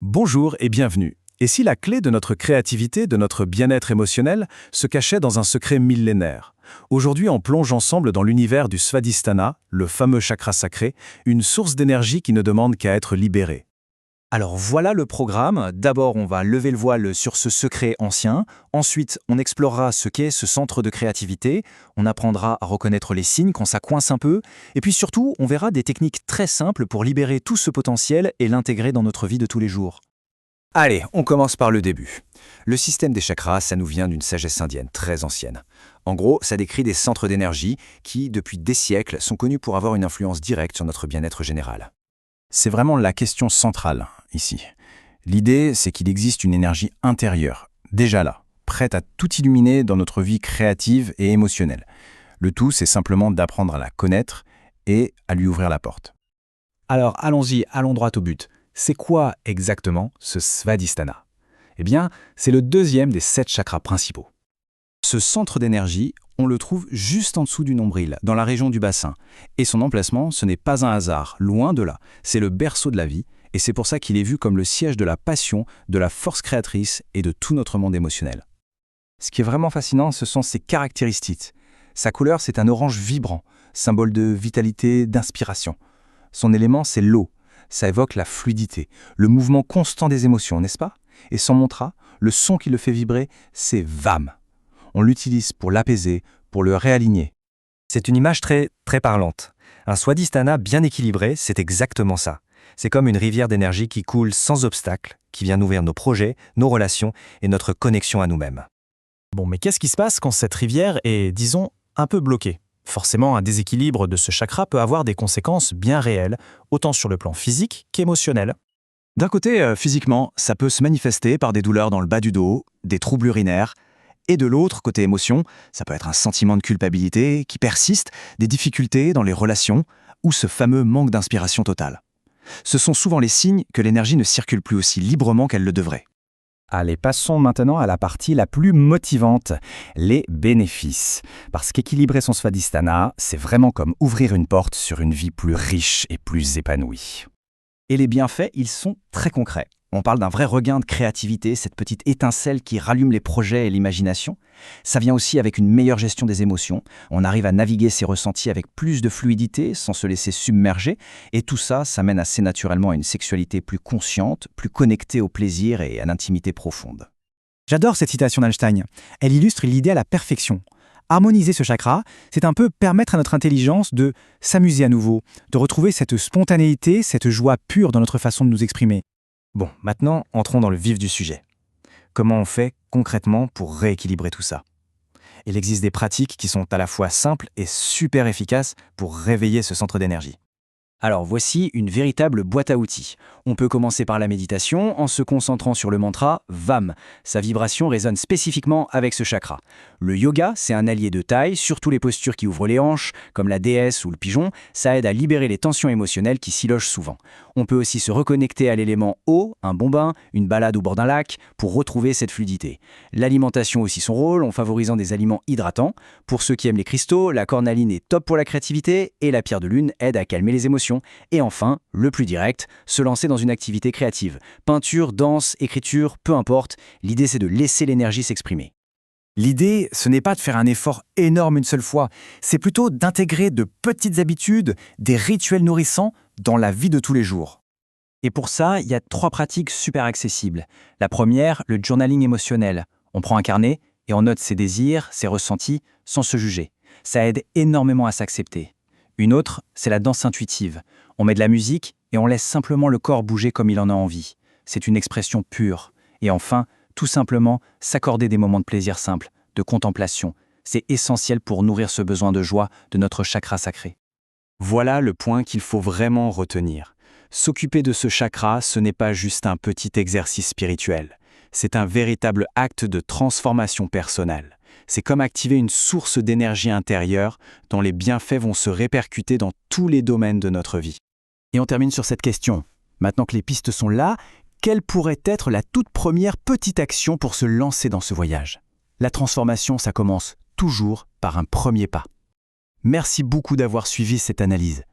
Bonjour et bienvenue. Et si la clé de notre créativité, de notre bien-être émotionnel, se cachait dans un secret millénaire? Aujourd'hui, on plonge ensemble dans l'univers du Svadhisthana, le fameux chakra sacré, une source d'énergie qui ne demande qu'à être libérée. Alors voilà le programme. D'abord, on va lever le voile sur ce secret ancien. Ensuite, on explorera ce qu'est ce centre de créativité. On apprendra à reconnaître les signes quand ça coince un peu. Et puis surtout, on verra des techniques très simples pour libérer tout ce potentiel et l'intégrer dans notre vie de tous les jours. Allez, on commence par le début. Le système des chakras, ça nous vient d'une sagesse indienne très ancienne. En gros, ça décrit des centres d'énergie qui, depuis des siècles, sont connus pour avoir une influence directe sur notre bien-être général. C'est vraiment la question centrale, ici. L'idée, c'est qu'il existe une énergie intérieure, déjà là, prête à tout illuminer dans notre vie créative et émotionnelle. Le tout, c'est simplement d'apprendre à la connaître et à lui ouvrir la porte. Alors allons-y, allons droit au but. C'est quoi exactement ce Svadhisthana? Eh bien, c'est le deuxième des 7 chakras principaux. Ce centre d'énergie, on le trouve juste en dessous du nombril, dans la région du bassin. Et son emplacement, ce n'est pas un hasard, loin de là. C'est le berceau de la vie, et c'est pour ça qu'il est vu comme le siège de la passion, de la force créatrice et de tout notre monde émotionnel. Ce qui est vraiment fascinant, ce sont ses caractéristiques. Sa couleur, c'est un orange vibrant, symbole de vitalité, d'inspiration. Son élément, c'est l'eau. Ça évoque la fluidité, le mouvement constant des émotions, n'est-ce pas? Et son mantra, le son qui le fait vibrer, c'est VAM. On l'utilise pour l'apaiser, pour le réaligner. C'est une image très parlante. Un Svadhisthana bien équilibré, c'est exactement ça. C'est comme une rivière d'énergie qui coule sans obstacle, qui vient nourrir nos projets, nos relations et notre connexion à nous-mêmes. Bon, mais qu'est-ce qui se passe quand cette rivière est, disons, un peu bloquée? Forcément, un déséquilibre de ce chakra peut avoir des conséquences bien réelles, autant sur le plan physique qu'émotionnel. D'un côté, physiquement, ça peut se manifester par des douleurs dans le bas du dos, des troubles urinaires. Et de l'autre, côté émotion, ça peut être un sentiment de culpabilité qui persiste, des difficultés dans les relations ou ce fameux manque d'inspiration totale. Ce sont souvent les signes que l'énergie ne circule plus aussi librement qu'elle le devrait. Allez, passons maintenant à la partie la plus motivante, les bénéfices. Parce qu'équilibrer son Svadhisthana, c'est vraiment comme ouvrir une porte sur une vie plus riche et plus épanouie. Et les bienfaits, ils sont très concrets. On parle d'un vrai regain de créativité, cette petite étincelle qui rallume les projets et l'imagination. Ça vient aussi avec une meilleure gestion des émotions. On arrive à naviguer ses ressentis avec plus de fluidité, sans se laisser submerger. Et tout ça, ça mène assez naturellement à une sexualité plus consciente, plus connectée au plaisir et à l'intimité profonde. J'adore cette citation d'Einstein. Elle illustre l'idée à la perfection. Harmoniser ce chakra, c'est un peu permettre à notre intelligence de s'amuser à nouveau, de retrouver cette spontanéité, cette joie pure dans notre façon de nous exprimer. Bon, maintenant, entrons dans le vif du sujet. Comment on fait concrètement pour rééquilibrer tout ça? Il existe des pratiques qui sont à la fois simples et super efficaces pour réveiller ce centre d'énergie. Alors voici une véritable boîte à outils. On peut commencer par la méditation en se concentrant sur le mantra VAM. Sa vibration résonne spécifiquement avec ce chakra. Le yoga, c'est un allié de taille, surtout les postures qui ouvrent les hanches, comme la déesse ou le pigeon, ça aide à libérer les tensions émotionnelles qui s'y logent souvent. On peut aussi se reconnecter à l'élément eau, un bon bain, une balade au bord d'un lac, pour retrouver cette fluidité. L'alimentation a aussi son rôle en favorisant des aliments hydratants. Pour ceux qui aiment les cristaux, la cornaline est top pour la créativité et la pierre de lune aide à calmer les émotions. Et enfin, le plus direct, se lancer dans une activité créative. Peinture, danse, écriture, peu importe, l'idée c'est de laisser l'énergie s'exprimer. L'idée, ce n'est pas de faire un effort énorme une seule fois, c'est plutôt d'intégrer de petites habitudes, des rituels nourrissants dans la vie de tous les jours. Et pour ça, il y a 3 pratiques super accessibles. La première, le journaling émotionnel. On prend un carnet et on note ses désirs, ses ressentis, sans se juger. Ça aide énormément à s'accepter. Une autre, c'est la danse intuitive. On met de la musique et on laisse simplement le corps bouger comme il en a envie. C'est une expression pure. Et enfin, tout simplement, s'accorder des moments de plaisir simple, de contemplation. C'est essentiel pour nourrir ce besoin de joie de notre chakra sacré. Voilà le point qu'il faut vraiment retenir. S'occuper de ce chakra, ce n'est pas juste un petit exercice spirituel. C'est un véritable acte de transformation personnelle. C'est comme activer une source d'énergie intérieure dont les bienfaits vont se répercuter dans tous les domaines de notre vie. Et on termine sur cette question. Maintenant que les pistes sont là, quelle pourrait être la toute première petite action pour se lancer dans ce voyage? La transformation, ça commence toujours par un premier pas. Merci beaucoup d'avoir suivi cette analyse.